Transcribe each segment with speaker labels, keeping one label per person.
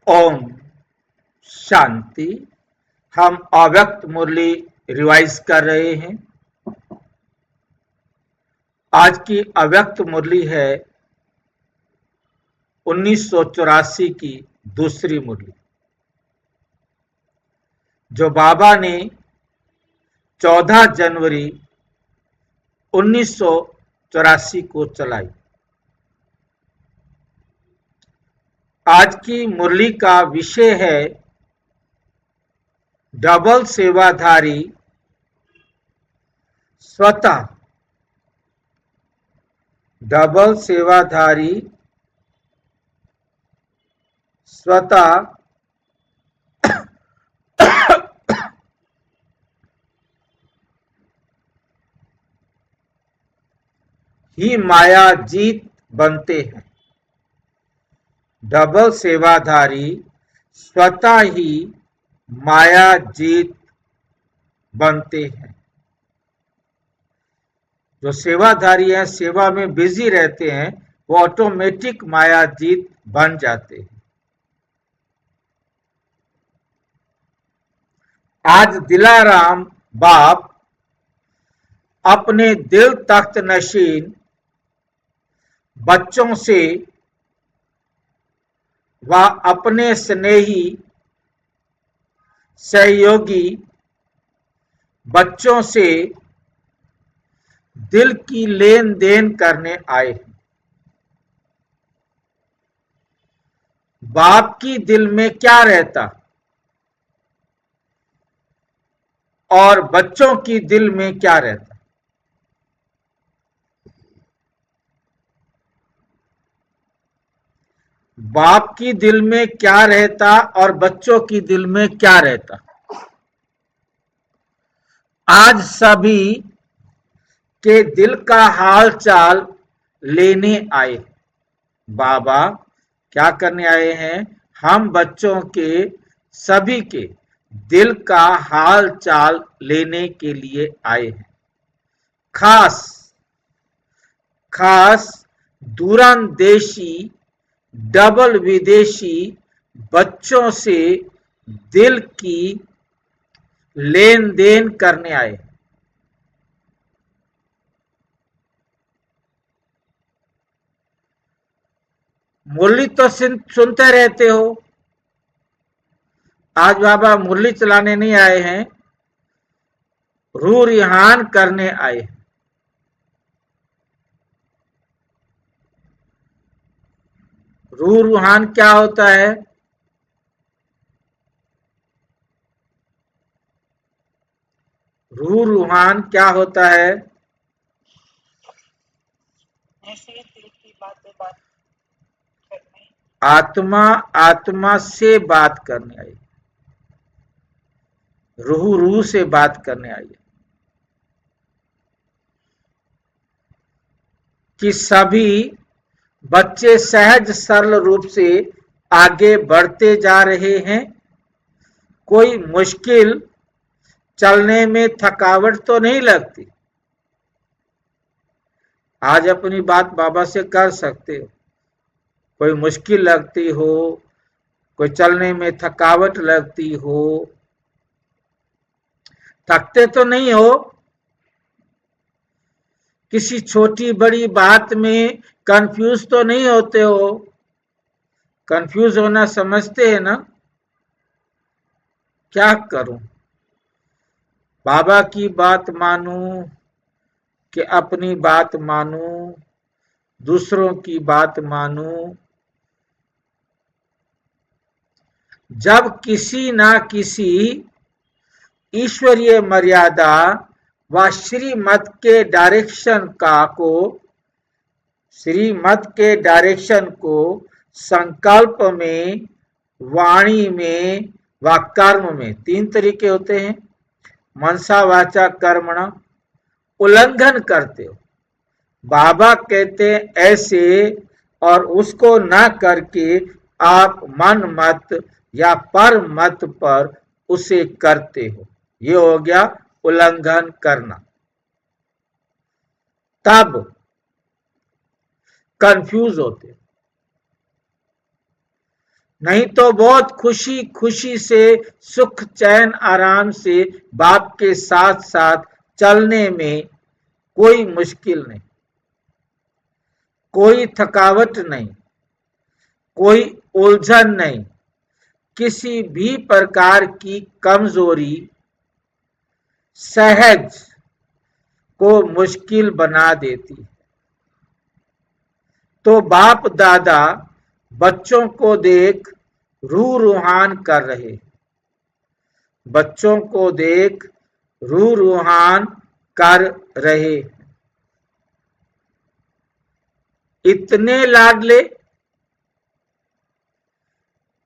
Speaker 1: ओम शांति। हम अव्यक्त मुरली रिवाइज कर रहे हैं। आज की अव्यक्त मुरली है 1984 की दूसरी मुरली, जो बाबा ने 14 जनवरी 1984 को चलाई। आज की मुरली का विषय है डबल सेवाधारी स्वतः। डबल सेवाधारी स्वतः ही माया जीत बनते हैं। डबल सेवाधारी स्वतः ही माया जीत बनते हैं। जो सेवाधारी हैं, सेवा में बिजी रहते हैं, वो ऑटोमेटिक माया जीत बन जाते हैं। आज दिलाराम बाप अपने दिल तख्त नशीन बच्चों से व अपने स्नेही सहयोगी बच्चों से दिल की लेन देन करने आए हैं। बाप की दिल में क्या रहता और बच्चों की दिल में क्या रहता? बाप की दिल में क्या रहता और बच्चों की दिल में क्या रहता? आज सभी के दिल का हाल चाल लेने आए। बाबा क्या करने आए हैं? हम बच्चों के सभी के दिल का हाल चाल लेने के लिए आए हैं। खास खास दूरंदेशी डबल विदेशी बच्चों से दिल की लेन देन करने आए। मुरली तो सुनते रहते हो। आज बाबा मुरली चलाने नहीं आए हैं, रूह रिहान करने आए। रूह रूहान क्या होता है? रूह रूहान क्या होता है? आत्मा आत्मा से बात करने आई। रूह रूह से बात करने आई कि सभी बच्चे सहज सरल रूप से आगे बढ़ते जा रहे हैं। कोई मुश्किल चलने में थकावट तो नहीं लगती। आज अपनी बात बाबा से कर सकते हो। कोई मुश्किल लगती हो, कोई चलने में थकावट लगती हो, थकते तो नहीं हो। किसी छोटी बड़ी बात में कंफ्यूज तो नहीं होते हो। कंफ्यूज होना समझते हैं ना? क्या करूं, बाबा की बात मानूं कि अपनी बात मानूं, दूसरों की बात मानूं? जब किसी ना किसी ईश्वरीय मर्यादा व श्रीमत के डायरेक्शन को संकल्प में, वाणी में व कर्म में, 3 तरीके होते हैं, मनसा वाचा कर्मणा, उल्लंघन करते हो। बाबा कहते हैं ऐसे, और उसको ना करके आप मन मत या पर मत पर उसे करते हो। ये हो गया उल्लंघन करना। तब कंफ्यूज होते। नहीं तो बहुत खुशी खुशी से, सुख चैन आराम से बाप के साथ साथ चलने में कोई मुश्किल नहीं, कोई थकावट नहीं, कोई उलझन नहीं, किसी भी प्रकार की कमजोरी सहज को मुश्किल बना देती। तो बाप दादा बच्चों को देख रूह रूहान कर रहे, बच्चों को देख रूह रूहान कर रहे। इतने लाडले,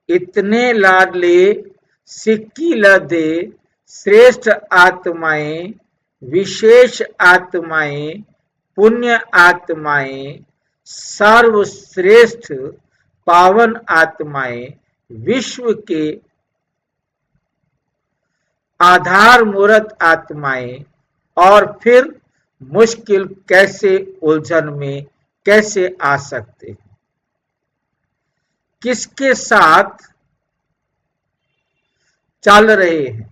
Speaker 1: इतने लाडले सिक्की लदे श्रेष्ठ आत्माएं, विशेष आत्माएं, पुण्य आत्माएं, सर्वश्रेष्ठ पावन आत्माएं, विश्व के आधार मूर्त आत्माएं, और फिर मुश्किल कैसे उलझन में कैसे आ सकते हैं? किसके साथ चल रहे हैं?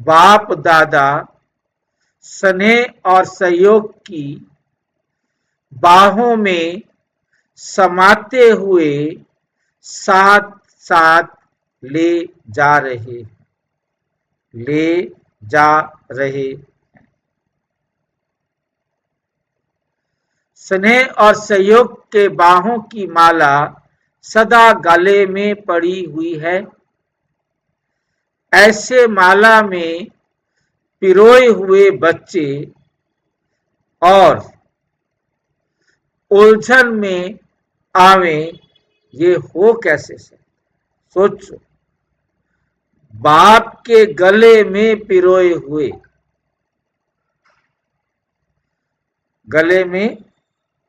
Speaker 1: बाप दादा स्नेह और सहयोग की बाहों में समाते हुए साथ साथ ले जा रहे, ले जा रहे। स्नेह और सहयोग के बाहों की माला सदा गले में पड़ी हुई है। ऐसे माला में पिरोए हुए बच्चे और उलझन में आवे, ये हो कैसे सकते? सोचो, बाप के गले में पिरोए हुए, गले में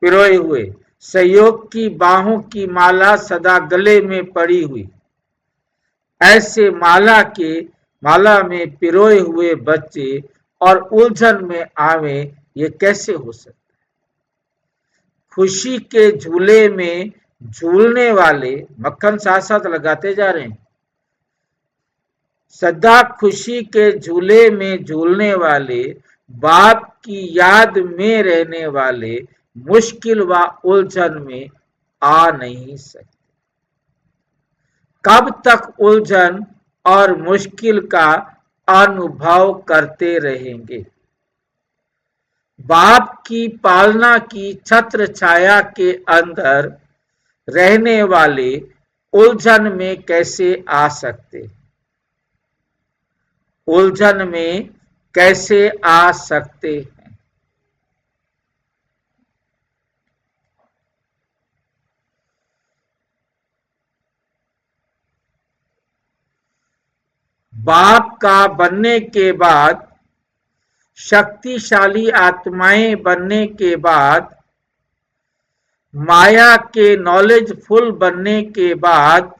Speaker 1: पिरोए हुए, सहयोग की बाहों की माला सदा गले में पड़ी हुई, ऐसे माला में पिरोए हुए बच्चे और उलझन में आवे, ये कैसे हो सकता? खुशी के झूले में झूलने वाले, मक्खन साथ साथ लगाते जा रहे हैं, सदा खुशी के झूले में झूलने वाले, बाप की याद में रहने वाले मुश्किल व उलझन में आ नहीं सकते। कब तक उलझन और मुश्किल का अनुभव करते रहेंगे? बाप की पालना की छत्र छाया के अंदर रहने वाले उलझन में कैसे आ सकते? उलझन में कैसे आ सकते हैं? बाप का बनने के बाद, शक्तिशाली आत्माएं बनने के बाद, माया के नॉलेजफुल बनने के बाद,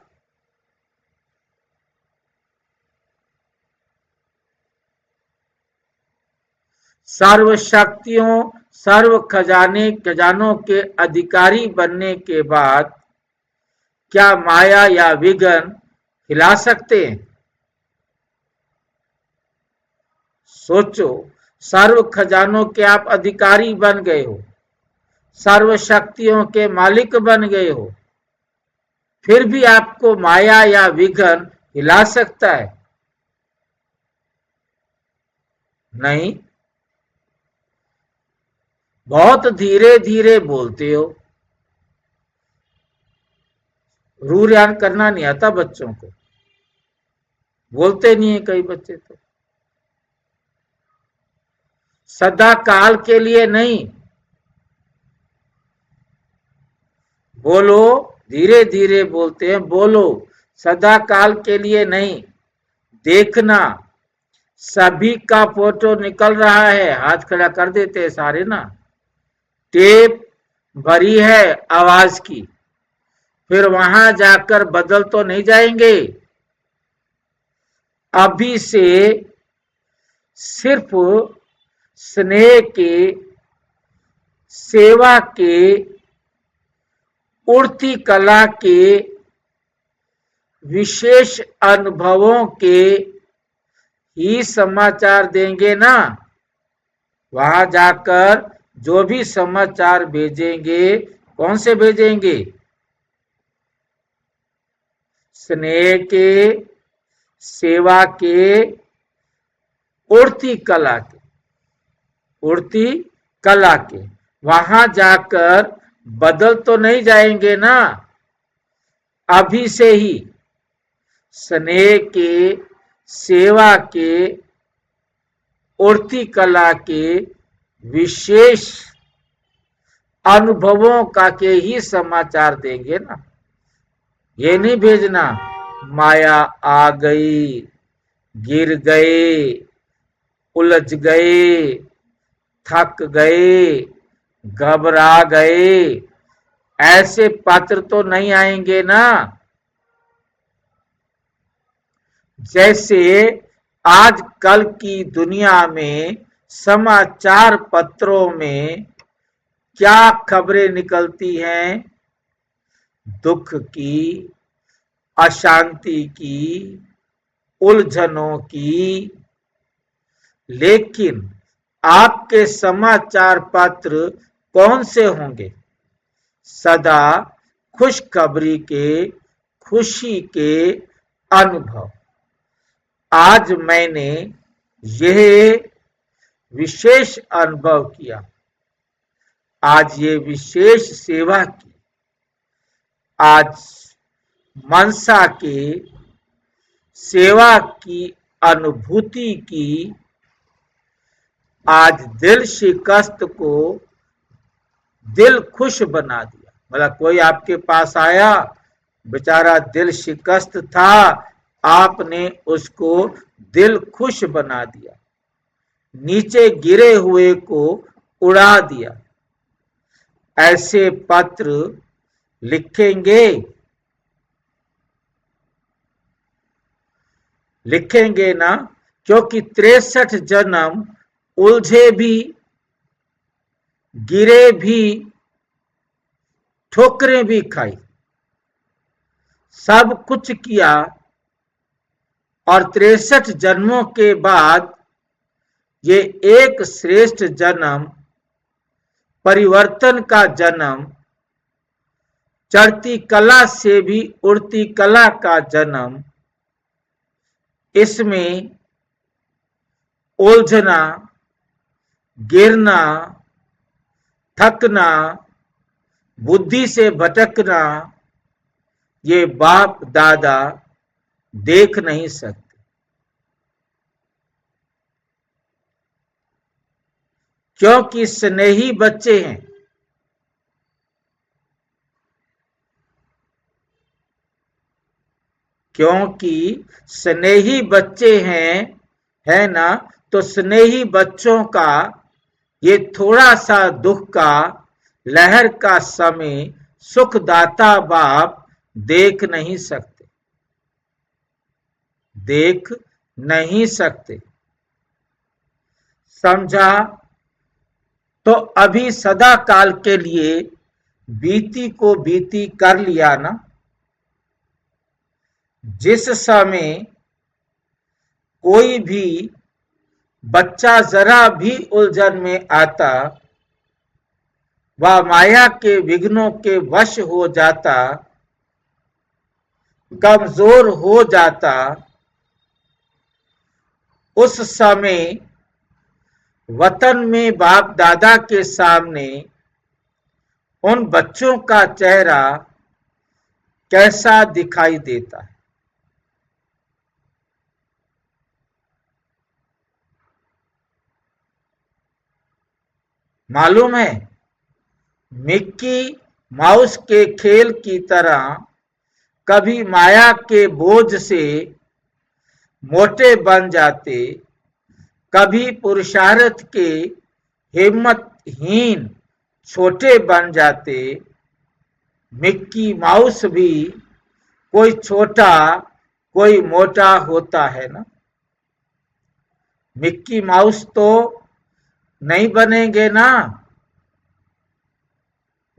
Speaker 1: सर्व शक्तियों, सर्व खजानों के अधिकारी बनने के बाद क्या माया या विघ्न हिला सकते हैं? सोचो, सर्व खजानों के आप अधिकारी बन गए हो, सर्व शक्तियों के मालिक बन गए हो, फिर भी आपको माया या विघ्न हिला सकता है? नहीं। बहुत धीरे धीरे बोलते हो, रूरयान करना नहीं आता बच्चों को, बोलते नहीं है कई बच्चे तो। सदा काल के लिए नहीं, बोलो, धीरे धीरे बोलते हैं, बोलो, सदा काल के लिए नहीं। देखना, सभी का फोटो निकल रहा है, हाथ खड़ा कर देते हैं सारे ना, टेप भरी है आवाज की, फिर वहां जाकर बदल तो नहीं जाएंगे। अभी से सिर्फ स्नेह के, सेवा के, उड़ती कला के विशेष अनुभवों के ही समाचार देंगे ना। वहां जाकर जो भी समाचार भेजेंगे, कौन से भेजेंगे? स्नेह के, सेवा के, उड़ती कला के, उड़ती कला के। वहां जाकर बदल तो नहीं जाएंगे ना। अभी से ही स्नेह के, सेवा के, उड़ती कला के विशेष अनुभवों का के ही समाचार देंगे ना। ये नहीं भेजना माया आ गई, गिर गए, उलझ गए, थक गए, घबरा गए, ऐसे पत्र तो नहीं आएंगे ना। जैसे आजकल की दुनिया में समाचार पत्रों में क्या खबरें निकलती हैं? दुख की, अशांति की, उलझनों की। लेकिन आपके समाचार पत्र कौन से होंगे? सदा खुशखबरी के, खुशी के अनुभव। आज मैंने यह विशेष अनुभव किया, आज ये विशेष सेवा की, आज मनसा के सेवा की अनुभूति की, आज दिल शिकस्त को दिल खुश बना दिया। मतलब कोई आपके पास आया, बेचारा दिल शिकस्त था, आपने उसको दिल खुश बना दिया, नीचे गिरे हुए को उड़ा दिया। ऐसे पत्र लिखेंगे, लिखेंगे ना, क्योंकि 63 जन्म उलझे भी, गिरे भी, ठोकरें भी खाई, सब कुछ किया, और 63 जन्मों के बाद ये एक श्रेष्ठ जन्म, परिवर्तन का जन्म, चढ़ती कला से भी उड़ती कला का जन्म, इसमें उलझना, गिरना, थकना, बुद्धि से भटकना, ये बाप दादा देख नहीं सकते। क्योंकि स्नेही बच्चे हैं। क्योंकि स्नेही बच्चे हैं, है ना, तो स्नेही बच्चों का ये थोड़ा सा दुख का, लहर का समय सुखदाता बाप देख नहीं सकते, देख नहीं सकते। समझा? तो अभी सदा काल के लिए बीती को बीती कर लिया ना। जिस समय कोई भी बच्चा जरा भी उलझन में आता, वह माया के विघ्नों के वश हो जाता, कमजोर हो जाता, उस समय वतन में बाप दादा के सामने उन बच्चों का चेहरा कैसा दिखाई देता है? मालूम है? मिक्की माउस के खेल की तरह कभी माया के बोझ से मोटे बन जाते, कभी पुरुषार्थ के हिम्मतहीन छोटे बन जाते। मिक्की माउस भी कोई छोटा, कोई मोटा होता है ना। मिक्की माउस तो नहीं बनेंगे ना।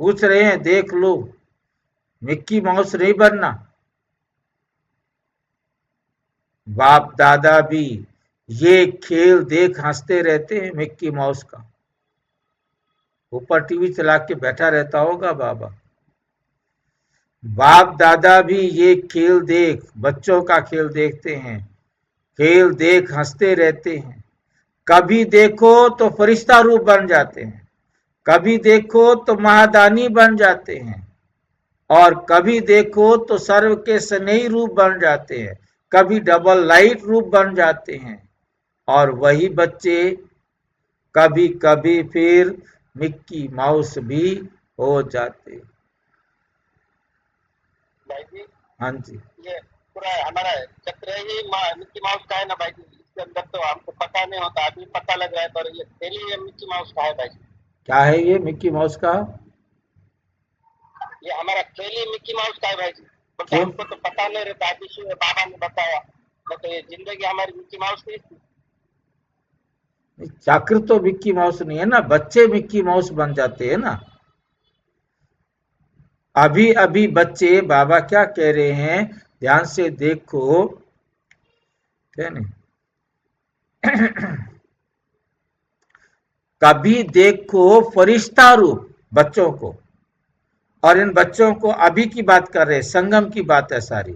Speaker 1: पूछ रहे हैं, देख लो, मिक्की माउस नहीं बनना। बाप दादा भी ये खेल देख हंसते रहते हैं। मिक्की माउस का ऊपर टीवी चला के बैठा रहता होगा बाबा। बाप दादा भी ये खेल देख, बच्चों का खेल देखते हैं, खेल देख हंसते रहते हैं। कभी देखो तो फरिश्ता रूप बन जाते हैं, कभी देखो तो महादानी बन जाते हैं, और कभी देखो तो सर्व के स्नेही रूप बन जाते हैं, कभी डबल लाइट रूप बन जाते हैं। और वही बच्चे कभी कभी फिर मिक्की माउस भी हो जाते।
Speaker 2: भाई जी
Speaker 1: हाँ जी।
Speaker 2: ये पूरा हमारा चक्र ही मिक्की माउस का है ना भाई जी। इसके अंदर तो हमको पता नहीं होता, अभी पता लग रहा है। पर ये पहले ये मिक्की माउस का है भाई जी।
Speaker 1: क्या है ये मिक्की माउस का?
Speaker 2: ये हमारा खेल ही मिक्की माउस का है भाई जी। बोलते
Speaker 1: क्यों?
Speaker 2: हमको तो पता नहीं रहता, अभी से बाबा ने बताया। तो ये जिंदगी हमारी मिक्की माउस की थी।
Speaker 1: चक्र तो मिक्की माउस नहीं है ना, बच्चे मिक्की माउस बन जाते हैं ना। अभी अभी बच्चे, बाबा क्या कह रहे हैं ध्यान से देखो, क्या नहीं कभी देखो फरिश्ता रूप बच्चों को, और इन बच्चों को अभी की बात कर रहे हैं, संगम की बात है सारी।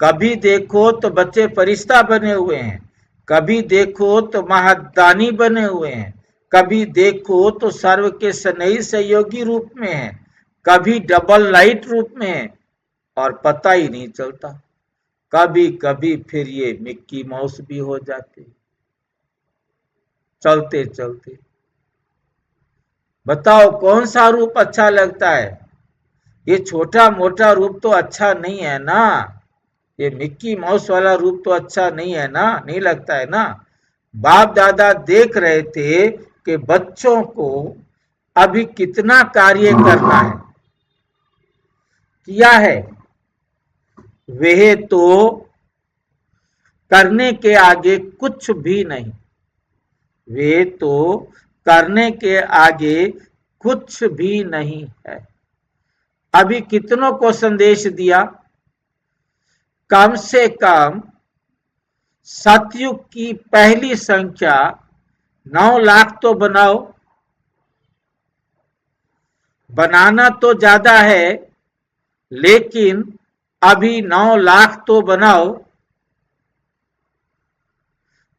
Speaker 1: कभी देखो तो बच्चे फरिश्ता बने हुए हैं, कभी देखो तो महादानी बने हुए हैं, कभी देखो तो सर्व के स्नेही सहयोगी रूप में है, कभी डबल लाइट रूप में है, और पता ही नहीं चलता। कभी कभी फिर ये मिक्की माउस भी हो जाते चलते चलते। बताओ कौन सा रूप अच्छा लगता है? ये छोटा मोटा रूप तो अच्छा नहीं है ना, ये मिक्की माउस वाला रूप तो अच्छा नहीं है ना, नहीं लगता है ना। बाप दादा देख रहे थे कि बच्चों को अभी कितना कार्य करना है, किया है, वह तो करने के आगे कुछ भी नहीं, वे तो करने के आगे कुछ भी नहीं है। अभी कितनों को संदेश दिया? कम से कम सतयुग की पहली संख्या 9 लाख तो बनाओ। बनाना तो ज्यादा है, लेकिन अभी 9 लाख तो बनाओ।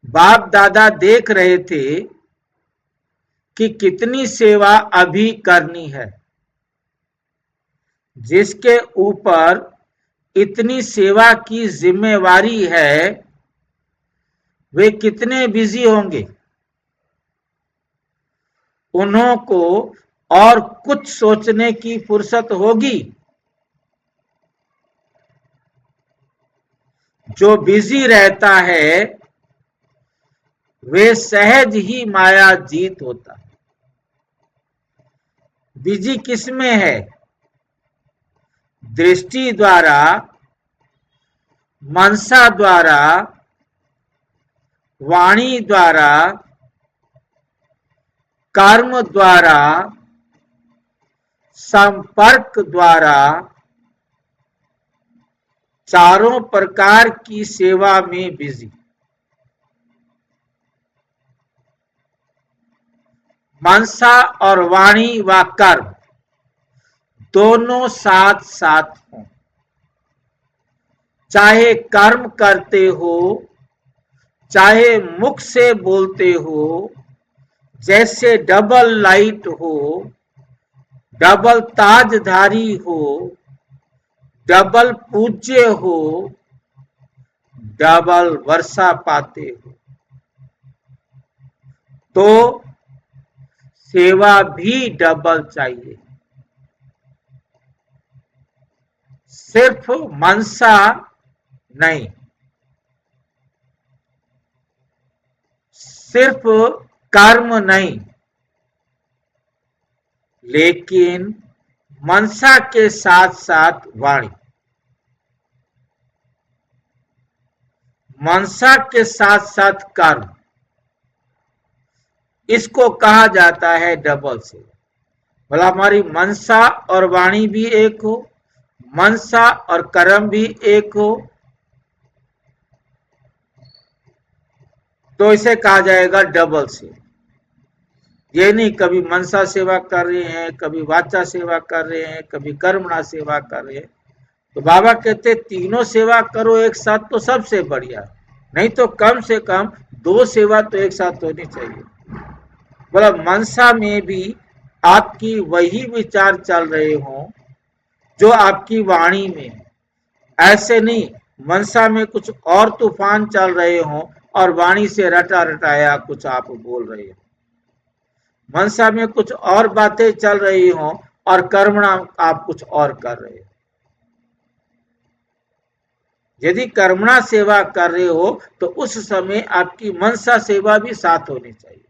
Speaker 1: बाप दादा देख रहे थे कि कितनी सेवा अभी करनी है। जिसके ऊपर इतनी सेवा की जिम्मेवारी है, वे कितने बिजी होंगे। उन्हों को और कुछ सोचने की फुर्सत होगी? जो बिजी रहता है वे सहज ही माया जीत होता है। बिजी किसमें है? दृष्टि द्वारा, मनसा द्वारा, वाणी द्वारा, कर्म द्वारा, संपर्क द्वारा, चारों प्रकार की सेवा में बिजी। मनसा और वाणी व कर्म दोनों साथ साथ हों। चाहे कर्म करते हो, चाहे मुख से बोलते हो, जैसे डबल लाइट हो, डबल ताजधारी हो, डबल पूज्य हो, डबल वर्षा पाते हो, तो सेवा भी डबल चाहिए। सिर्फ मनसा नहीं, सिर्फ कर्म नहीं, लेकिन मनसा के साथ साथ वाणी, मनसा के साथ साथ कर्म, इसको कहा जाता है डबल सेवा। भला हमारी मनसा और वाणी भी एक हो, मनसा और कर्म भी एक हो, तो इसे कहा जाएगा डबल सेवा। ये नहीं कभी मनसा सेवा कर रहे हैं, कभी वाचा सेवा कर रहे हैं, कभी कर्मणा सेवा कर रहे हैं। तो बाबा कहते तीनों सेवा करो एक साथ तो सबसे बढ़िया, नहीं तो कम से कम 2 सेवा तो एक साथ होनी चाहिए। बोला मनसा में भी आपकी वही विचार चल रहे हों जो आपकी वाणी में, ऐसे नहीं मनसा में कुछ और तूफान चल रहे हों और वाणी से रटा रटाया कुछ आप बोल रहे हो। मनसा में कुछ और बातें चल रही हों और कर्मणा आप कुछ और कर रहे हो। यदि कर्मणा सेवा कर रहे हो तो उस समय आपकी मनसा सेवा भी साथ होनी चाहिए।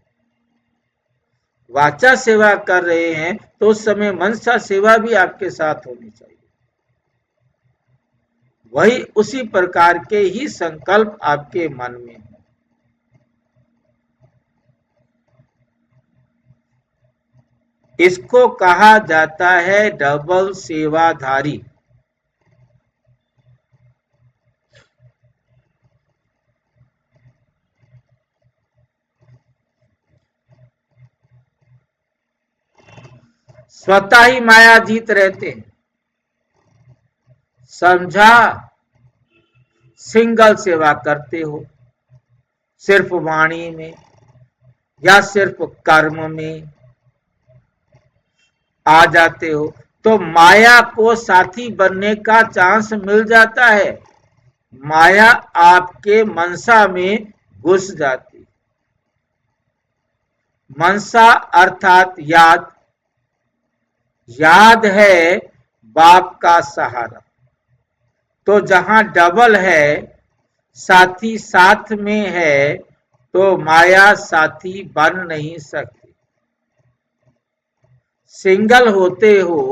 Speaker 1: वाचा सेवा कर रहे हैं तो उस समय मनसा सेवा भी आपके साथ होनी चाहिए। वही उसी प्रकार के ही संकल्प आपके मन में हो। इसको कहा जाता है डबल सेवाधारी। स्वतः ही मायाजीत रहते हैं। समझा, सिंगल सेवा करते हो, सिर्फ वाणी में या सिर्फ कर्म में आ जाते हो तो माया को साथी बनने का चांस मिल जाता है। माया आपके मनसा में घुस जाती। मनसा अर्थात याद, याद है बाप का सहारा। तो जहां डबल है, साथी साथ में है, तो माया साथी बन नहीं सकती। सिंगल होते हो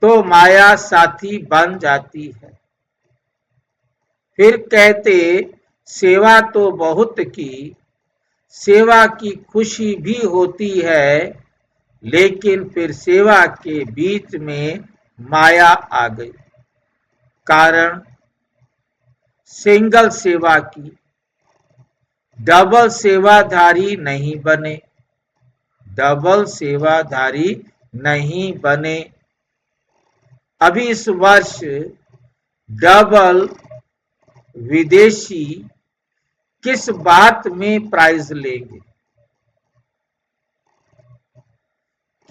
Speaker 1: तो माया साथी बन जाती है। फिर कहते सेवा तो बहुत की, सेवा की खुशी भी होती है, लेकिन फिर सेवा के बीच में माया आ गई। कारण सिंगल सेवा की, डबल सेवाधारी नहीं बने, डबल सेवाधारी नहीं बने। अभी इस वर्ष डबल विदेशी किस बात में प्राइज लेंगे?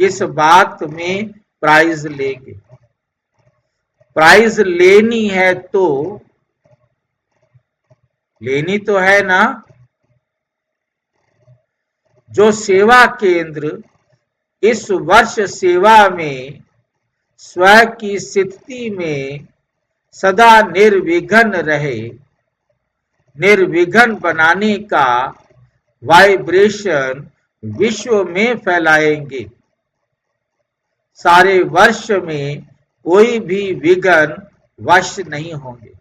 Speaker 1: किस बात में प्राइज लेंगे? प्राइज लेनी है तो लेनी तो है ना। जो सेवा केंद्र इस वर्ष सेवा में स्वयं की स्थिति में सदा निर्विघ्न रहे, निर्विघ्न बनाने का वाइब्रेशन विश्व में फैलाएंगे। सारे वर्ष में कोई भी विघ्न वश नहीं होंगे।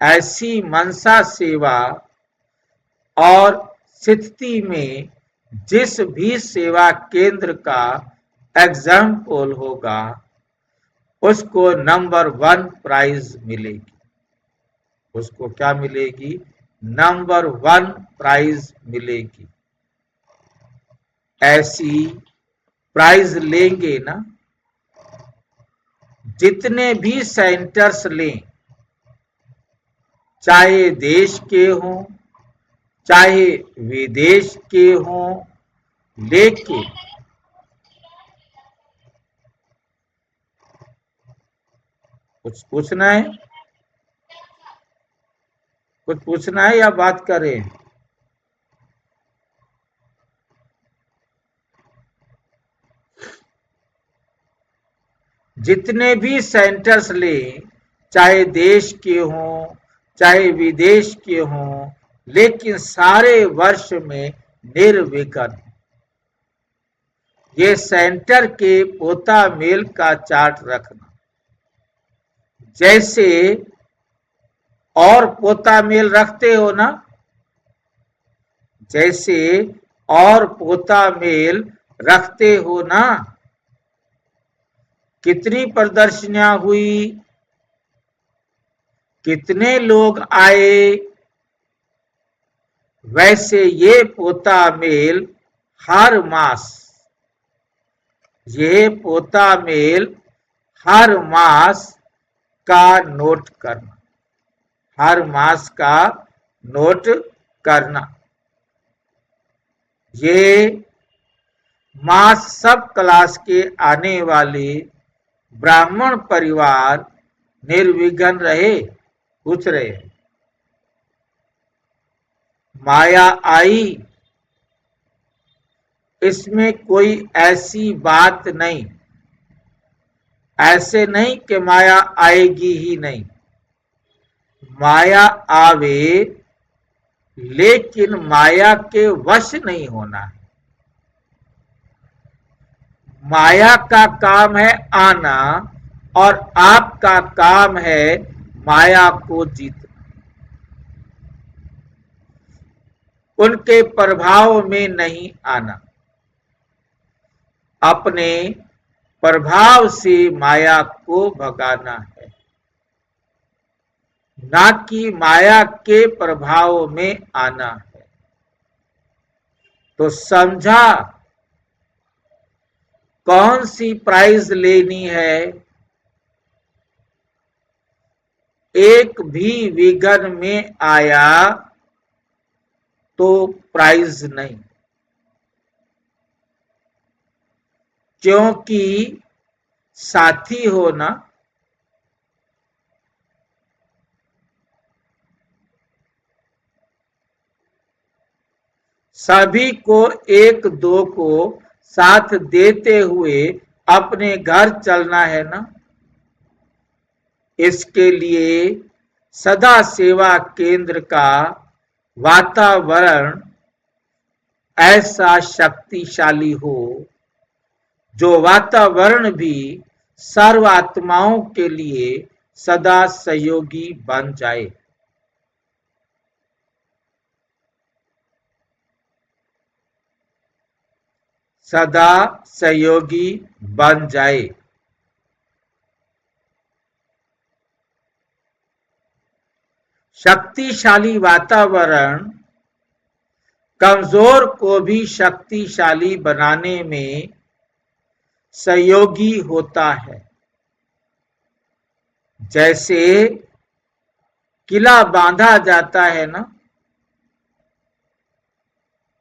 Speaker 1: ऐसी मनसा सेवा और स्थिति में जिस भी सेवा केंद्र का एग्जाम्पल होगा उसको नंबर 1 प्राइज मिलेगी। उसको क्या मिलेगी? नंबर 1 प्राइज मिलेगी। ऐसी प्राइज लेंगे ना। जितने भी सेंटर्स लें, चाहे देश के हों चाहे विदेश के हों, लेकिन कुछ पूछना है? कुछ पूछना है या बात करें? जितने भी सेंटर्स लें, चाहे देश के हों चाहे विदेश के हों, लेकिन सारे वर्ष में निर्विघ्न। ये सेंटर के पोता मेल का चार्ट रखना। जैसे और पोता मेल रखते हो ना, जैसे और पोता मेल रखते हो ना। कितनी प्रदर्शनियां हुई, कितने लोग आए, वैसे ये पोता मेल हर मास, ये पोता मेल हर मास का नोट करना, हर मास का नोट करना। ये मास सब क्लास के आने वाले ब्राह्मण परिवार निर्विघ्न रहे, पूछ रहे हैं। माया आई, इसमें कोई ऐसी बात नहीं, ऐसे नहीं कि माया आएगी ही नहीं। माया आवे, लेकिन माया के वश नहीं होना है। माया का काम है आना और आपका काम है माया को जीतना, उनके प्रभाव में नहीं आना। अपने प्रभाव से माया को भगाना है, ना कि माया के प्रभाव में आना है। तो समझा कौन सी प्राइज लेनी है? एक भी विघ्न में आया तो प्राइज नहीं, क्योंकि साथी हो ना। सभी को एक दो को साथ देते हुए अपने घर चलना है ना। इसके लिए सदा सेवा केंद्र का वातावरण ऐसा शक्तिशाली हो, जो वातावरण भी सर्व आत्माओं के लिए सदा सहयोगी बन जाए। सदा सहयोगी बन जाए। शक्तिशाली वातावरण कमजोर को भी शक्तिशाली बनाने में सहयोगी होता है। जैसे किला बांधा जाता है ना,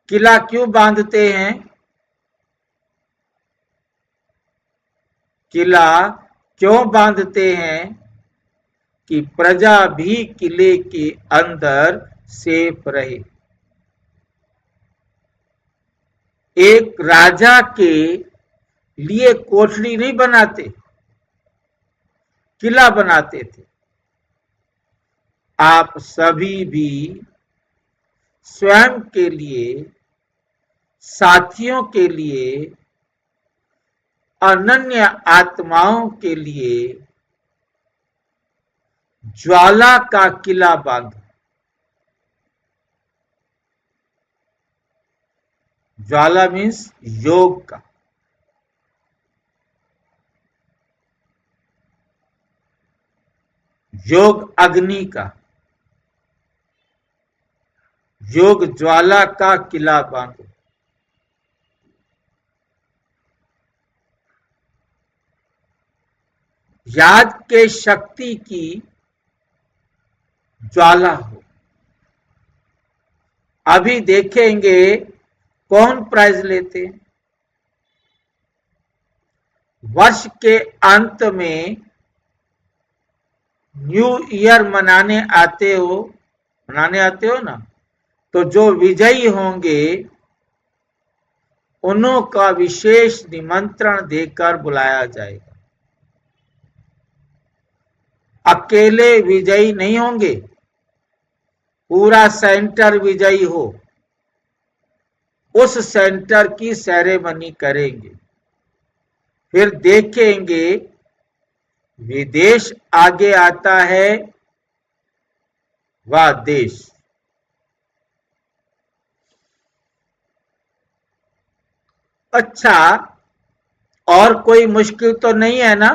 Speaker 1: किला क्यों बांधते हैं? किला क्यों बांधते हैं? कि प्रजा भी किले के अंदर सेफ रहे। एक राजा के लिए कोठरी नहीं बनाते, किला बनाते थे। आप सभी भी स्वयं के लिए, साथियों के लिए, अनन्य आत्माओं के लिए ज्वाला का किला बांधो। ज्वाला मीन्स योग का। योग अग्नि का, योग ज्वाला का किला बांधो। याद के शक्ति की ज्वाला हो। अभी देखेंगे कौन प्राइज लेते। वर्ष के अंत में न्यू ईयर मनाने आते हो ना, तो जो विजयी होंगे उन्हों का विशेष निमंत्रण देकर बुलाया जाएगा। अकेले विजयी नहीं होंगे, पूरा सेंटर विजयी हो, उस सेंटर की सेरेमनी करेंगे। फिर देखेंगे विदेश आगे आता है व देश। अच्छा, और कोई मुश्किल तो नहीं है ना?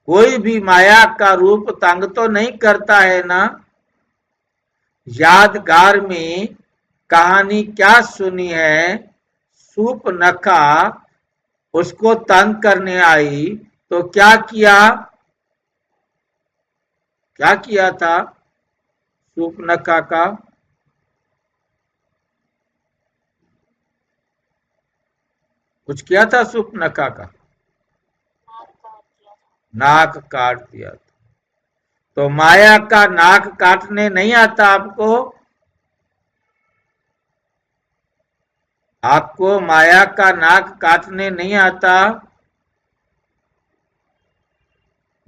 Speaker 1: कोई भी माया का रूप तंग तो नहीं करता है ना? यादगार में कहानी क्या सुनी है, सूर्पनखा उसको तंग करने आई तो क्या किया था सूर्पनखा का? कुछ किया था सूर्पनखा का? नाक काट दिया था। तो माया का नाक काटने नहीं आता आपको? आपको माया का नाक काटने नहीं आता?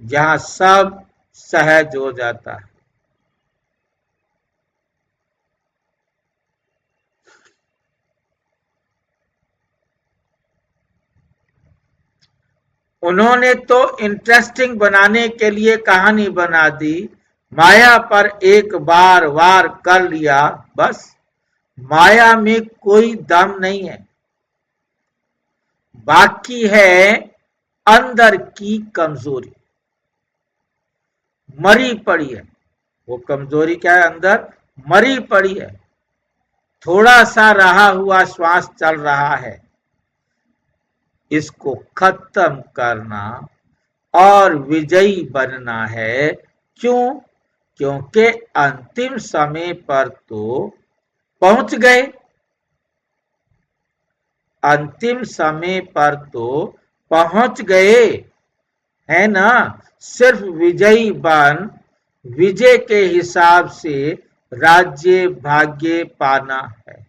Speaker 1: जहां सब सहज हो जाता है। उन्होंने तो इंटरेस्टिंग बनाने के लिए कहानी बना दी, माया पर एक बार वार कर लिया बस। माया में कोई दम नहीं है, बाकी है अंदर की कमजोरी मरी पड़ी है। वो कमजोरी क्या है? अंदर मरी पड़ी है। थोड़ा सा रहा हुआ श्वास चल रहा है, इसको खत्म करना और विजयी बनना है। क्यों? क्योंकि अंतिम समय पर तो पहुंच गए। अंतिम समय पर तो पहुंच गए, है ना? सिर्फ विजयी बन विजय के हिसाब से राज्य भाग्य पाना है।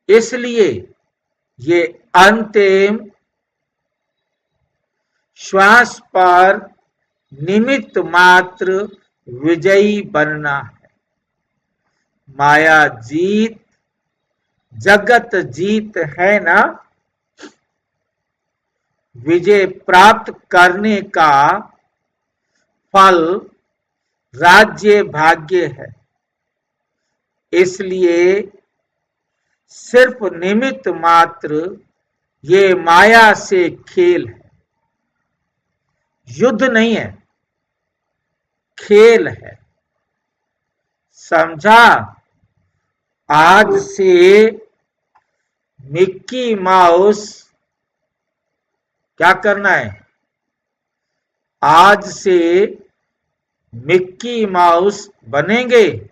Speaker 1: इसलिए ये अंतिम श्वास पर निमित्त मात्र विजयी बनना है। माया जीत, जगत जीत है ना? विजय प्राप्त करने का फल राज्य भाग्य है। इसलिए सिर्फ निमित्त मात्र ये माया से खेल है, युद्ध नहीं है, खेल है। समझा? आज से मिक्की माउस क्या करना है? आज से मिक्की माउस बनेंगे।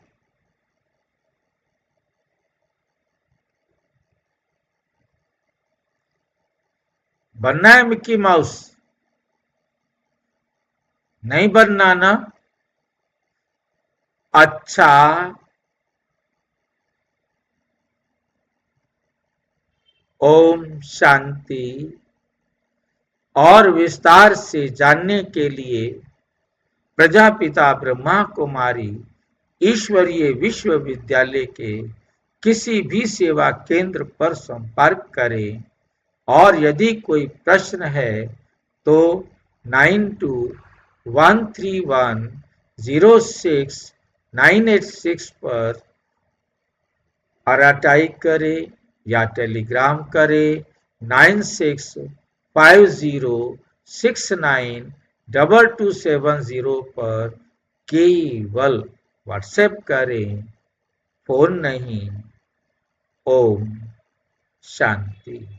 Speaker 1: बनना है मिक्की माउस? नहीं बनना ना? अच्छा, ओम शांति। और विस्तार से जानने के लिए प्रजापिता ब्रह्मा कुमारी ईश्वरीय विश्वविद्यालय के किसी भी सेवा केंद्र पर संपर्क करें। और यदि कोई प्रश्न है तो 9213106986 पर आरटीआई करें या टेलीग्राम करें 9650692270 पर केवल व्हाट्सएप करें, फोन नहीं। ओम शांति।